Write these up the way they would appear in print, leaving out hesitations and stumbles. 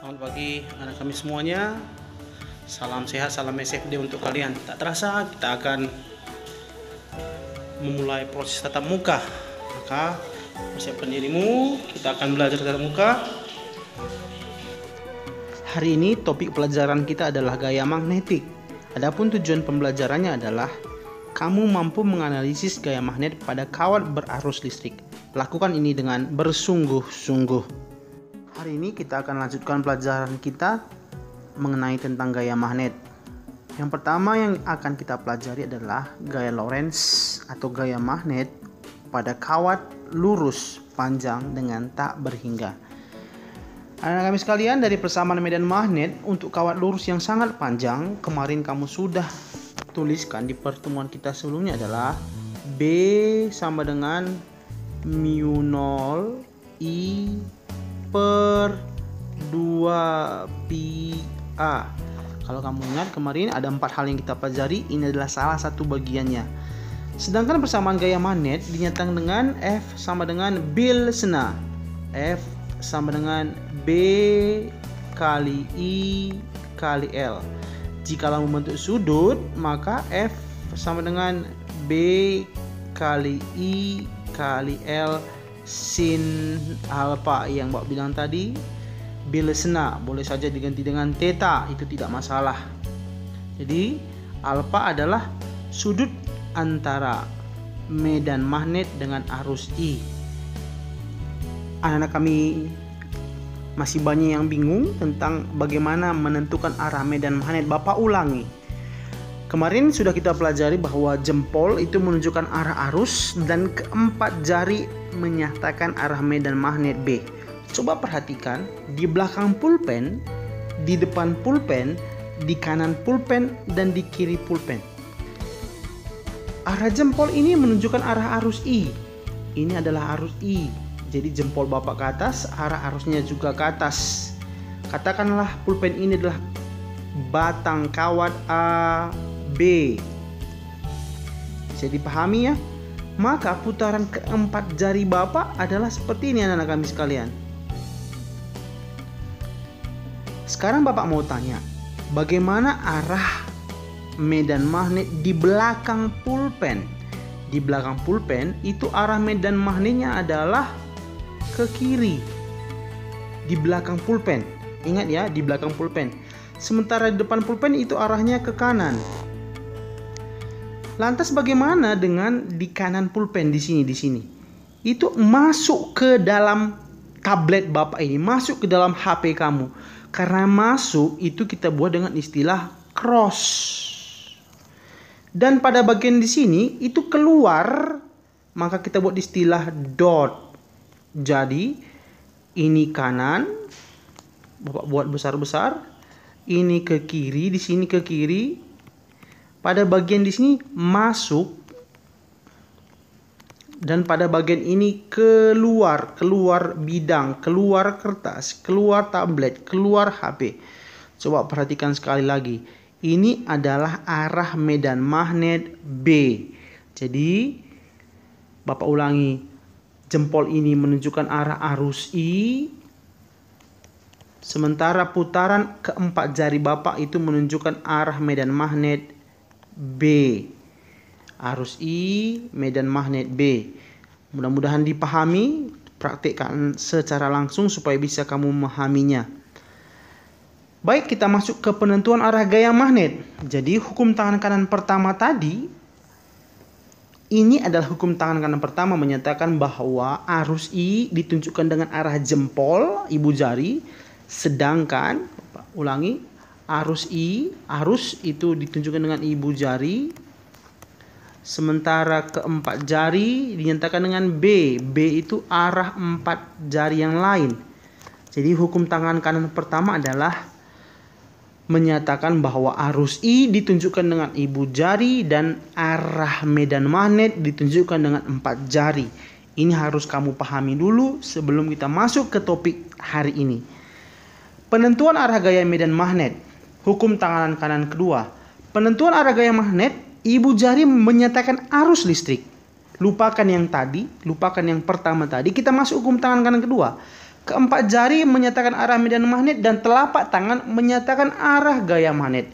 Selamat pagi anak kami semuanya. Salam sehat, salam SFD untuk kalian. Tak terasa kita akan memulai proses tatap muka. Maka persiapkan dirimu, kita akan belajar tatap muka. Hari ini topik pelajaran kita adalah gaya magnetik. Adapun tujuan pembelajarannya adalah kamu mampu menganalisis gaya magnet pada kawat berarus listrik. Lakukan ini dengan bersungguh-sungguh. Hari ini kita akan lanjutkan pelajaran kita mengenai tentang gaya magnet. Yang pertama yang akan kita pelajari adalah gaya Lorentz atau gaya magnet pada kawat lurus panjang dengan tak berhingga. Anak kami sekalian, dari persamaan medan magnet untuk kawat lurus yang sangat panjang, kemarin kamu sudah tuliskan di pertemuan kita sebelumnya adalah B sama dengan mu 0 I per 2 pi A. Kalau kamu ingat kemarin ada 4 hal yang kita pelajari, ini adalah salah satu bagiannya. Sedangkan persamaan gaya magnet dinyatakan dengan F sama dengan Bilsena. F sama dengan B kali I kali L. Jikalau membentuk sudut, maka F sama dengan B kali I kali L sin alpha yang Mbak bilang tadi. Bilsena boleh saja diganti dengan theta, itu tidak masalah. Jadi alpha adalah sudut antara medan magnet dengan arus I. Anak-anak kami masih banyak yang bingung tentang bagaimana menentukan arah medan magnet. Bapak ulangi. Kemarin sudah kita pelajari bahwa jempol itu menunjukkan arah arus dan keempat jari menyatakan arah medan magnet B. Coba perhatikan, di belakang pulpen, di depan pulpen, di kanan pulpen, dan di kiri pulpen. Arah jempol ini menunjukkan arah arus I. Ini adalah arus I. Jadi jempol Bapak ke atas, arah arusnya juga ke atas. Katakanlah pulpen ini adalah batang kawat A, B. Bisa dipahami ya? Maka putaran keempat jari Bapak adalah seperti ini anak-anak kami sekalian. Sekarang Bapak mau tanya, bagaimana arah medan magnet di belakang pulpen? Di belakang pulpen itu arah medan magnetnya adalah ke kiri. Di belakang pulpen. Ingat ya, di belakang pulpen. Sementara di depan pulpen itu arahnya ke kanan. Lantas bagaimana dengan di kanan pulpen di sini? Itu masuk ke dalam tablet Bapak ini, masuk ke dalam HP kamu. Karena masuk itu kita buat dengan istilah cross. Dan pada bagian di sini itu keluar, maka kita buat istilah dot. Jadi ini kanan, Bapak buat besar-besar. Ini ke kiri, di sini ke kiri. Pada bagian di sini masuk, dan pada bagian ini keluar bidang, keluar kertas, keluar tablet, keluar HP. Coba perhatikan sekali lagi. Ini adalah arah medan magnet B. Jadi Bapak ulangi, jempol ini menunjukkan arah arus I. Sementara putaran keempat jari Bapak itu menunjukkan arah medan magnet B. Arus I, medan magnet B. Mudah-mudahan dipahami, praktikkan secara langsung supaya bisa kamu memahaminya. Baik, kita masuk ke penentuan arah gaya magnet. Jadi hukum tangan kanan pertama tadi, ini adalah hukum tangan kanan pertama menyatakan bahwa arus I ditunjukkan dengan arah jempol, ibu jari. Sedangkan, ulangi, arus itu ditunjukkan dengan ibu jari. Sementara keempat jari dinyatakan dengan B. B itu arah empat jari yang lain. Jadi hukum tangan kanan pertama adalah menyatakan bahwa arus I ditunjukkan dengan ibu jari dan arah medan magnet ditunjukkan dengan empat jari. Ini harus kamu pahami dulu sebelum kita masuk ke topik hari ini. Penentuan arah gaya medan magnet. Hukum tangan kanan kedua. Penentuan arah gaya magnet, ibu jari menyatakan arus listrik. Lupakan yang tadi, lupakan yang pertama tadi. Kita masuk hukum tangan kanan kedua. Keempat jari menyatakan arah medan magnet dan telapak tangan menyatakan arah gaya magnet.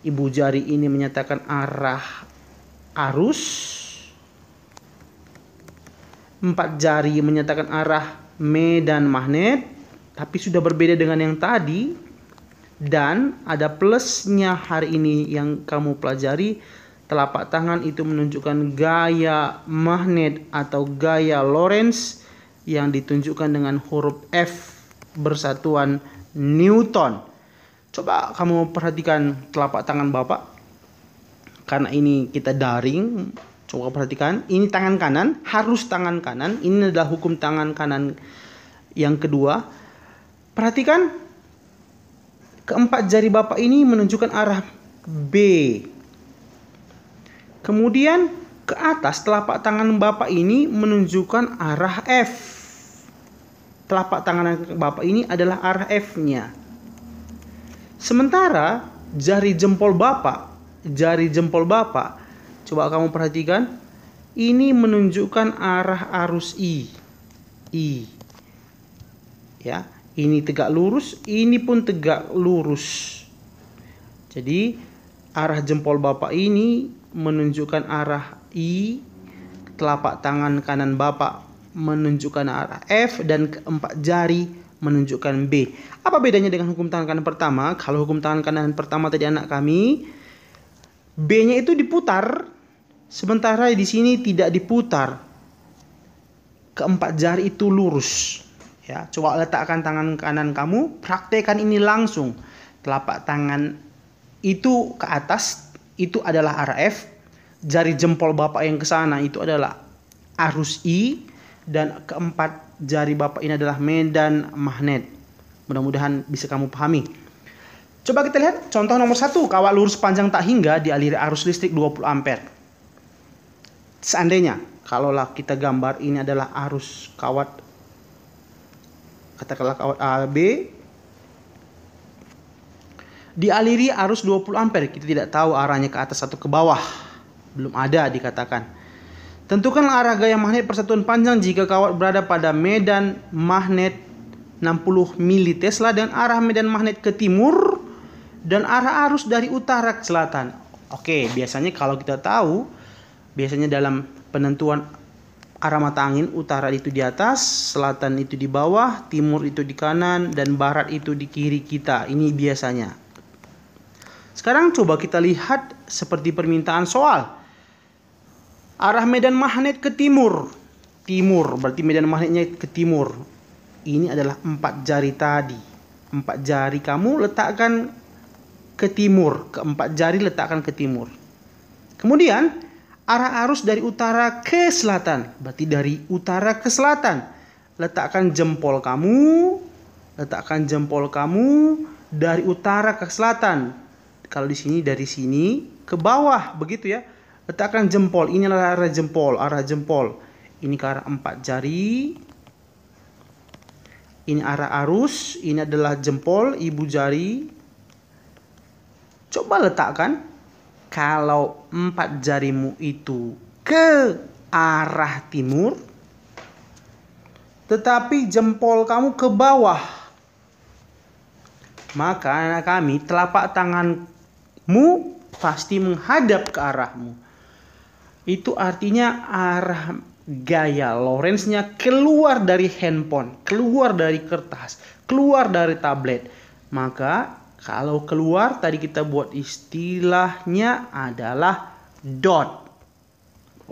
Ibu jari ini menyatakan arah arus. Empat jari menyatakan arah medan magnet, tapi sudah berbeda dengan yang tadi. Dan ada plusnya hari ini yang kamu pelajari. Telapak tangan itu menunjukkan gaya magnet atau gaya Lorentz yang ditunjukkan dengan huruf F bersatuan Newton. Coba kamu perhatikan telapak tangan Bapak. Karena ini kita daring, coba perhatikan. Ini tangan kanan, harus tangan kanan. Ini adalah hukum tangan kanan yang kedua. Perhatikan, keempat jari Bapak ini menunjukkan arah B. Kemudian ke atas telapak tangan Bapak ini menunjukkan arah F. Telapak tangan Bapak ini adalah arah F-nya. Sementara jari jempol Bapak, coba kamu perhatikan, ini menunjukkan arah arus I. Ya, ini tegak lurus, ini pun tegak lurus. Jadi arah jempol Bapak ini menunjukkan arah I, telapak tangan kanan Bapak menunjukkan arah F, dan keempat jari menunjukkan B. Apa bedanya dengan hukum tangan kanan pertama? Kalau hukum tangan kanan pertama tadi anak kami, B-nya itu diputar, sementara di sini tidak diputar. Keempat jari itu lurus. Ya, coba letakkan tangan kanan kamu, praktekkan ini langsung. Telapak tangan itu ke atas, itu adalah arah F. Jari jempol Bapak yang ke sana itu adalah arus I. Dan keempat jari Bapak ini adalah medan magnet. Mudah-mudahan bisa kamu pahami. Coba kita lihat contoh nomor 1. Kawat lurus panjang tak hingga dialiri arus listrik 20 ampere. Seandainya, kalaulah kita gambar ini adalah arus kawat, katakanlah kawat AB, dialiri arus 20 ampere. Kita tidak tahu arahnya ke atas atau ke bawah. Belum ada dikatakan. Tentukanlah arah gaya magnet persatuan panjang jika kawat berada pada medan magnet 60 mili Tesla dan arah medan magnet ke timur dan arah arus dari utara ke selatan. Oke, biasanya kalau kita tahu, biasanya dalam penentuan arah mata angin, utara itu di atas, selatan itu di bawah, timur itu di kanan, dan barat itu di kiri kita. Ini biasanya. Sekarang coba kita lihat seperti permintaan soal. Arah medan magnet ke timur. Timur, berarti medan magnetnya ke timur. Ini adalah 4 jari tadi. 4 jari kamu letakkan ke timur. Keempat jari letakkan ke timur. Kemudian, arah arus dari utara ke selatan. Berarti dari utara ke selatan. Letakkan jempol kamu. Dari utara ke selatan. Kalau di sini, dari sini ke bawah. Begitu ya. Letakkan jempol, inilah arah jempol. Ini ke arah 4 jari. Ini arah arus, ini adalah jempol, ibu jari. Coba letakkan, kalau 4 jarimu itu ke arah timur, tetapi jempol kamu ke bawah, maka anak kami, telapak tanganmu pasti menghadap ke arahmu. Itu artinya arah gaya Lorentz-nya keluar dari handphone, keluar dari kertas, keluar dari tablet. Maka kalau keluar tadi kita buat istilahnya adalah dot.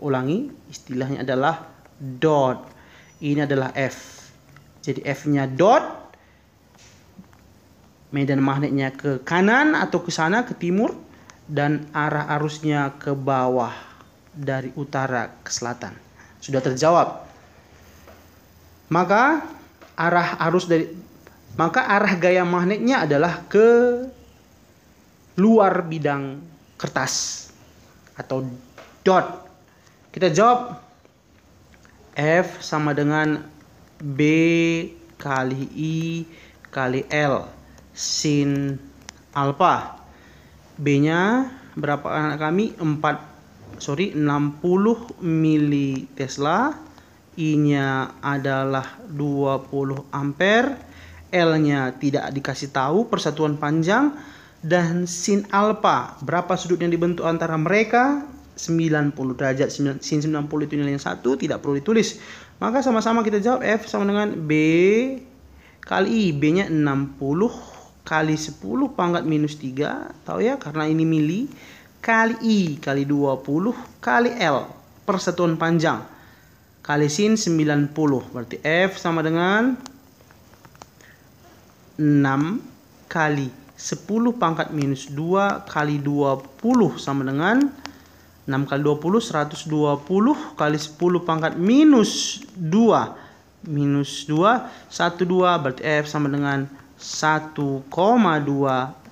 Ulangi, istilahnya adalah dot. Ini adalah F. Jadi F-nya dot. Medan magnetnya ke kanan atau ke sana, ke timur. Dan arah arusnya ke bawah. Dari utara ke selatan. Sudah terjawab. Maka arah gaya magnetnya adalah ke luar bidang kertas atau dot. Kita jawab F sama dengan B kali I kali L sin alfa. B-nya berapa anak kami? 60 mili Tesla. I-nya adalah 20 ampere, L-nya tidak dikasih tahu persatuan panjang, dan sin alfa, berapa sudut yang dibentuk antara mereka? 90 derajat. Sin 90 itu nilai yang 1, tidak perlu ditulis. Maka sama-sama kita jawab F sama dengan B kali I. B-nya 60 kali 10 pangkat minus 3, tahu ya, karena ini mili, kali I kali 20 kali L, persatuan panjang, kali sin 90. Berarti F sama dengan 6 kali 10 pangkat minus 2 kali 20 sama dengan 6 kali 20, 120 kali 10 pangkat minus 2. Minus 2, 1, 2, berarti F sama dengan 1,2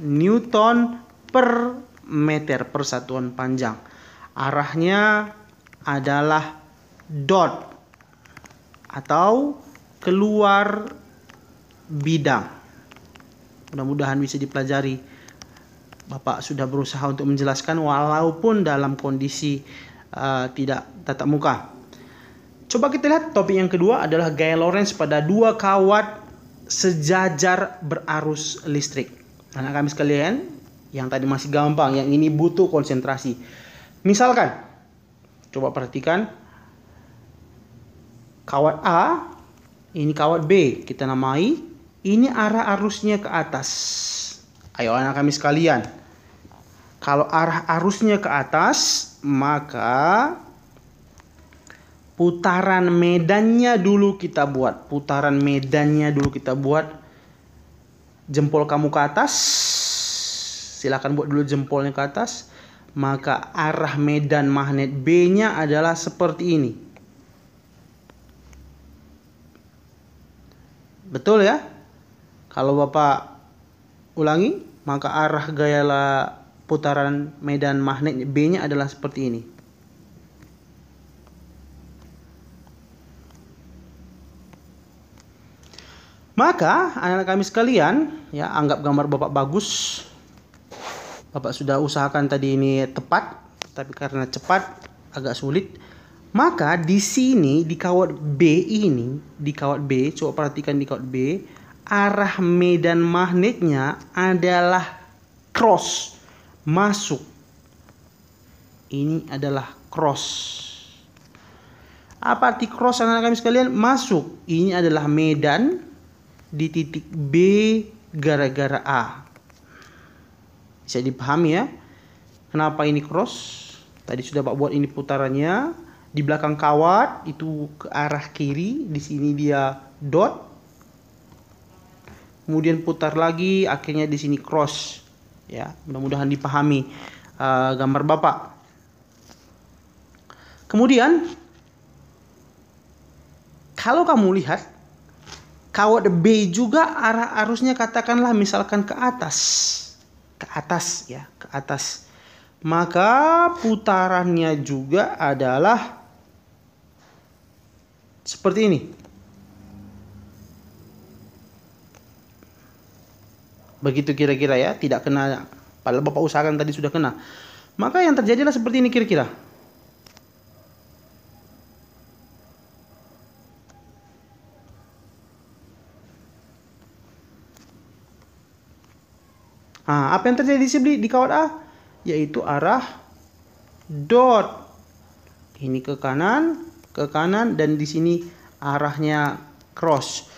Newton per meter persatuan panjang. Arahnya adalah dot atau keluar bidang. Mudah-mudahan bisa dipelajari. Bapak sudah berusaha untuk menjelaskan walaupun dalam kondisi tidak tatap muka. Coba kita lihat topik yang kedua adalah gaya Lorentz pada dua kawat sejajar berarus listrik. Anak kami sekalian, yang tadi masih gampang, yang ini butuh konsentrasi. Misalkan, coba perhatikan kawat A, ini kawat B, kita namai, ini arah arusnya ke atas. Ayo anak kami sekalian, kalau arah arusnya ke atas, maka putaran medannya dulu kita buat. Putaran medannya dulu kita buat. Jempol kamu ke atas. Silakan buat dulu jempolnya ke atas. Maka arah medan magnet B-nya adalah seperti ini. Betul ya? Kalau Bapak ulangi, maka arah gaya putaran medan magnet B-nya adalah seperti ini. Maka anak-anak kami sekalian, ya, anggap gambar Bapak bagus. Bapak sudah usahakan tadi ini tepat, tapi karena cepat agak sulit. Maka di sini di kawat B ini, di kawat B, coba perhatikan di kawat B, arah medan magnetnya adalah cross, masuk. Ini adalah cross. Apa arti cross anak-anak kami sekalian? Masuk. Ini adalah medan di titik B gara-gara A. Bisa dipahami ya? Kenapa ini cross? Tadi sudah Pak buat ini putarannya. Di belakang kawat itu ke arah kiri. Di sini dia dot. Kemudian putar lagi, akhirnya di sini cross. Ya, mudah-mudahan dipahami gambar Bapak. Kemudian kalau kamu lihat kawat B juga arah arusnya katakanlah misalkan ke atas. Ke atas ya, ke atas. Maka putarannya juga adalah seperti ini. Begitu kira-kira ya, tidak kena. Padahal Bapak usahakan tadi sudah kena. Maka yang terjadi adalah seperti ini kira-kira. Nah, apa yang terjadi di kawat A? Yaitu arah dot. Ini ke kanan, dan di sini arahnya cross.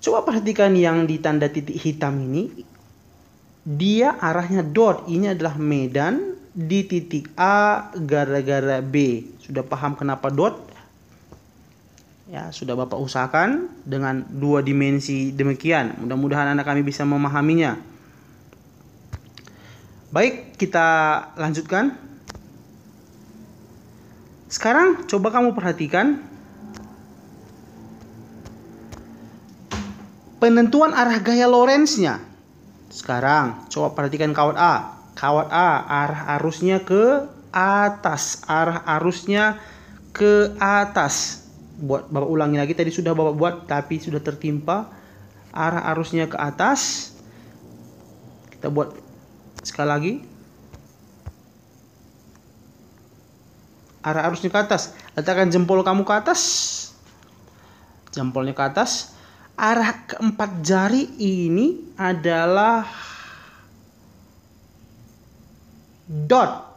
Coba perhatikan yang di tanda titik hitam ini. Dia arahnya dot. Ini adalah medan di titik A gara-gara B. Sudah paham kenapa dot? Ya, sudah Bapak usahakan dengan dua dimensi demikian. Mudah-mudahan anak kami bisa memahaminya. Baik, kita lanjutkan. Sekarang coba kamu perhatikan penentuan arah gaya Lorentz-nya. Sekarang coba perhatikan kawat A. Kawat A arah arusnya ke atas. Arah arusnya ke atas. Bapak ulangi lagi, tadi sudah Bapak buat tapi sudah tertimpa. Arah arusnya ke atas. Kita buat sekali lagi. Arah arusnya ke atas. Letakkan jempol kamu ke atas. Jempolnya ke atas. Arah keempat jari ini adalah dot.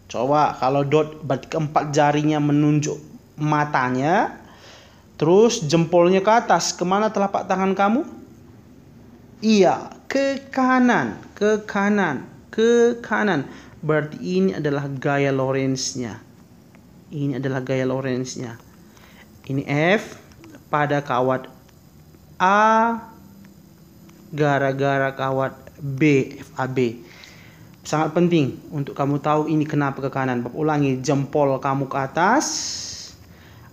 Coba kalau dot berarti keempat jarinya menunjuk matanya. Terus jempolnya ke atas. Kemana telapak tangan kamu? Iya, ke kanan, ke kanan, ke kanan. Berarti ini adalah gaya Lorentz-nya. Ini adalah gaya Lorentz-nya. Ini F pada kawat A gara-gara kawat B, FAB. Sangat penting untuk kamu tahu ini kenapa ke kanan. Bapak ulangi, jempol kamu ke atas.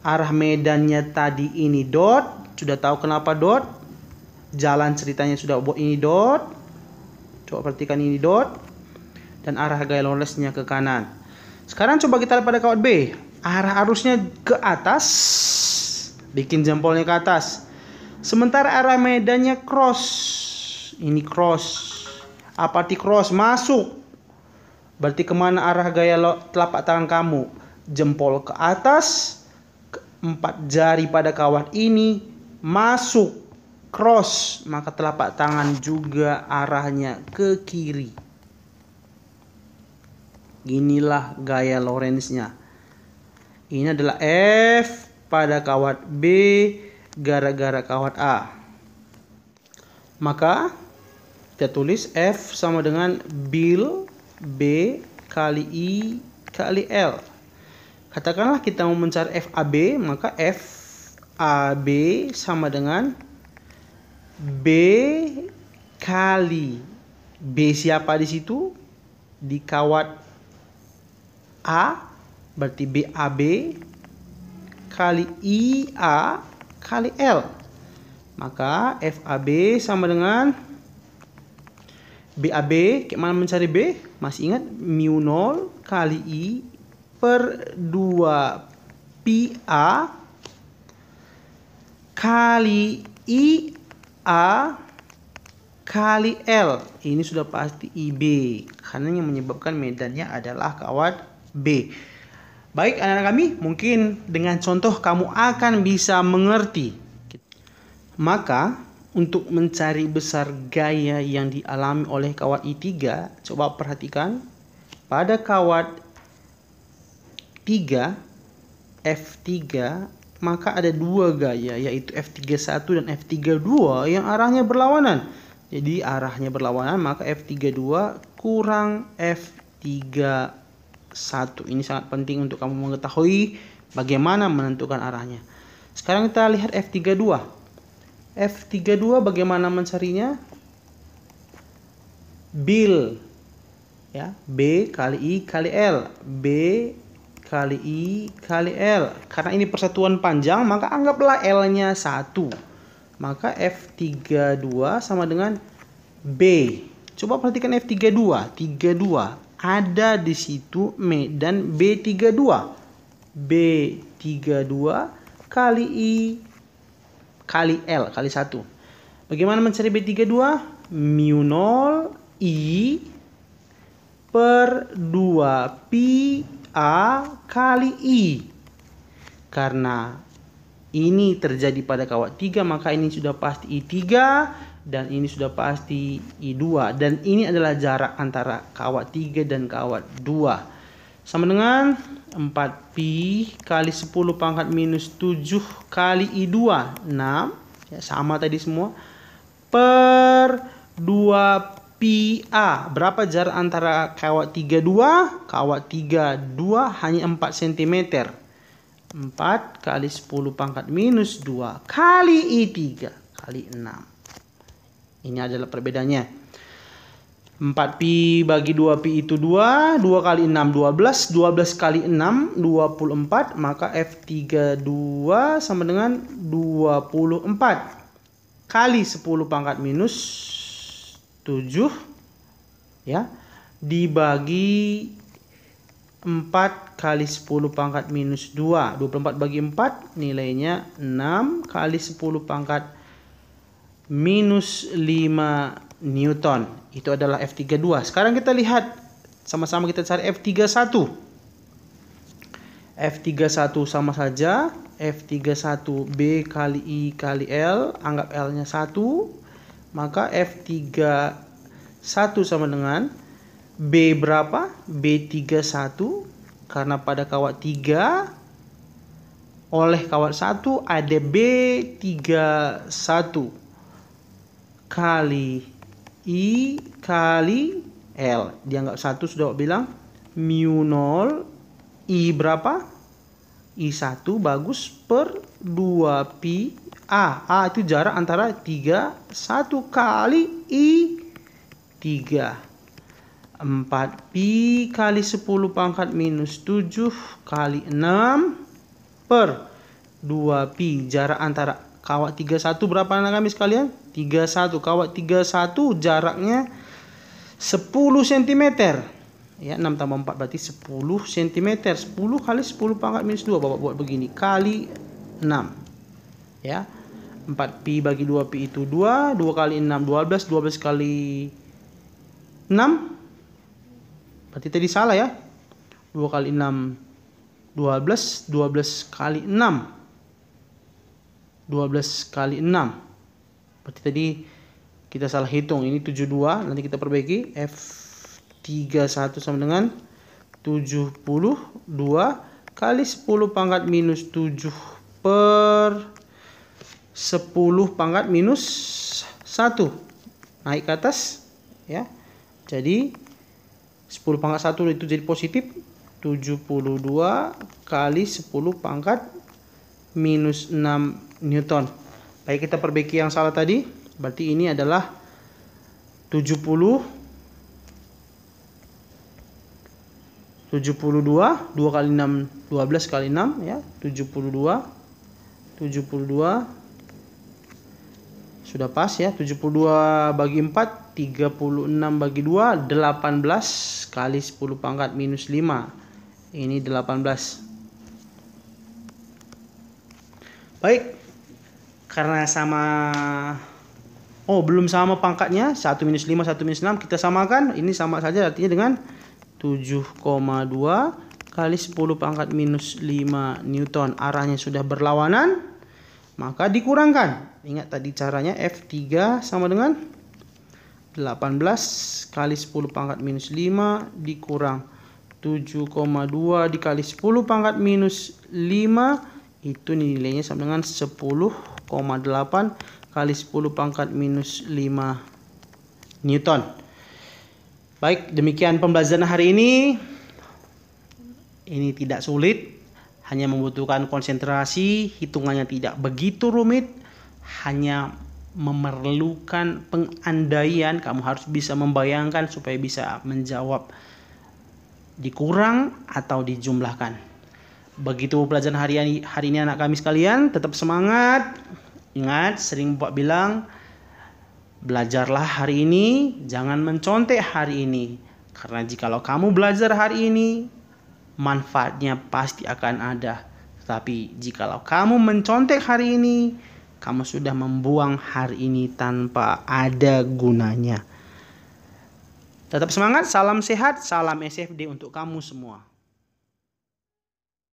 Arah medannya tadi ini dot. Sudah tahu kenapa dot? Jalan ceritanya sudah buat ini dot. Coba perhatikan ini dot. Dan arah gaya Lorentz-nya ke kanan. Sekarang coba kita lihat pada kawat B. Arah arusnya ke atas. Bikin jempolnya ke atas. Sementara arah medannya cross. Ini cross. Apa arti cross? Masuk. Berarti kemana arah gaya telapak tangan kamu? Jempol ke atas. Empat jari pada kawat ini masuk. Cross. Maka telapak tangan juga arahnya ke kiri. Inilah gaya Lorentz-nya. Ini adalah F pada kawat B gara-gara kawat A. Maka kita tulis F sama dengan bil B kali I kali L. Katakanlah kita mau mencari FAB, maka FAB sama dengan B kali B siapa di situ? Di kawat A, berarti BAB kali IA kali L. Maka FAB sama dengan BAB. Gimana mencari B? Masih ingat? Mu 0 kali I per 2 PA kali IA kali L. Ini sudah pasti IB. Karena yang menyebabkan medannya adalah kawat B. Baik anak-anak kami, mungkin dengan contoh kamu akan bisa mengerti. Maka untuk mencari besar gaya yang dialami oleh kawat I3, coba perhatikan pada kawat 3 F3, maka ada dua gaya, yaitu F31 dan F32 yang arahnya berlawanan. Jadi arahnya berlawanan, maka F32 kurang F31. Ini sangat penting untuk kamu mengetahui bagaimana menentukan arahnya. Sekarang kita lihat F32. F32 bagaimana mencarinya? Bil, ya, B kali I kali L. B kali I kali L. Karena ini persatuan panjang, maka anggaplah L-nya 1. Maka F32 sama dengan B. Coba perhatikan F32. 32 ada di situ medan B32. B32 kali I kali L kali 1. Bagaimana mencari B32? Mu 0 I per 2 pi A kali I. Karena ini terjadi pada kawat 3, maka ini sudah pasti I3 dan ini sudah pasti I2. Dan ini adalah jarak antara kawat 3 dan kawat 2. Sama dengan 4pi kali 10 pangkat minus 7 kali I2. 6. Ya, sama tadi semua. Per 2pi A. Berapa jarak antara kawat 3, 2? Kawat 3, 2 hanya 4 cm. 4 kali 10 pangkat minus 2 kali I3 kali 6. Ini adalah perbedaannya. 4pi bagi 2pi itu 2. 2 kali 6 12. 12 kali 6 24. Maka F32 sama dengan 24. Kali 10 pangkat minus 7. Ya. Dibagi 4 kali 10 pangkat minus 2. 24 bagi 4 nilainya 6 kali 10 pangkat minus 5 Newton. Itu adalah F32. Sekarang kita lihat sama-sama, kita cari F31. F31 sama saja, F31B kali I kali L, anggap L-nya 1, maka F31 sama dengan B berapa? B31, karena pada kawat 3 oleh kawat 1 ada B31 kali I kali L. Dianggap 1 sudah bilang mu 0 I berapa? I1 bagus per 2pi A. A itu jarak antara 3, 1 kali I3. 4pi kali 10 pangkat minus 7 kali 6 per 2pi. Jarak antara kawat 31 berapa anak kami sekalian? 31. Kawat 31 jaraknya 10 cm. Ya, 6 tambah 4 berarti 10 cm. 10 kali 10 pangkat minus 2. Bapak buat begini. Kali 6. Ya. 4pi bagi 2pi itu 2. 2 kali 6, 12. 12 kali 6. Berarti tadi salah ya. 2 kali 6, 12. 12 kali 6. 12 kali 6. Berarti tadi kita salah hitung. Ini 72. Nanti kita perbaiki. F31 sama dengan 72 kali 10 pangkat minus 7 per 10 pangkat minus 1. Naik ke atas. Ya. Jadi 10 pangkat 1 itu jadi positif. 72 kali 10 pangkat minus 6 Newton. Baik, kita perbaiki yang salah tadi. Berarti ini adalah 72 2 kali 6 12 kali 6 ya 72 sudah pas ya. 72 bagi 4 36 bagi 2 18 kali 10 pangkat minus 5. Ini 18. Baik, karena sama belum sama pangkatnya 1 minus 5 1 minus 6 kita samakan. Ini sama saja artinya dengan 7,2 kali 10 pangkat minus 5 Newton. Arahnya sudah berlawanan, maka dikurangkan. Ingat tadi caranya. F3 sama dengan 18 kali 10 pangkat minus 5 dikurang 7,2 dikali 10 pangkat minus 5. Itu nilainya sama dengan 10,8 kali 10 pangkat minus 5 Newton. Baik, demikian pembelajaran hari ini. Ini tidak sulit, hanya membutuhkan konsentrasi, hitungannya tidak begitu rumit, hanya memerlukan pengandaian. Kamu harus bisa membayangkan supaya bisa menjawab dikurang atau dijumlahkan. Begitu pelajaran hari ini anak kami sekalian, tetap semangat. Ingat, sering Bapak bilang, belajarlah hari ini, jangan mencontek hari ini. Karena jikalau kamu belajar hari ini, manfaatnya pasti akan ada. Tapi jikalau kamu mencontek hari ini, kamu sudah membuang hari ini tanpa ada gunanya. Tetap semangat, salam sehat, salam SFD untuk kamu semua.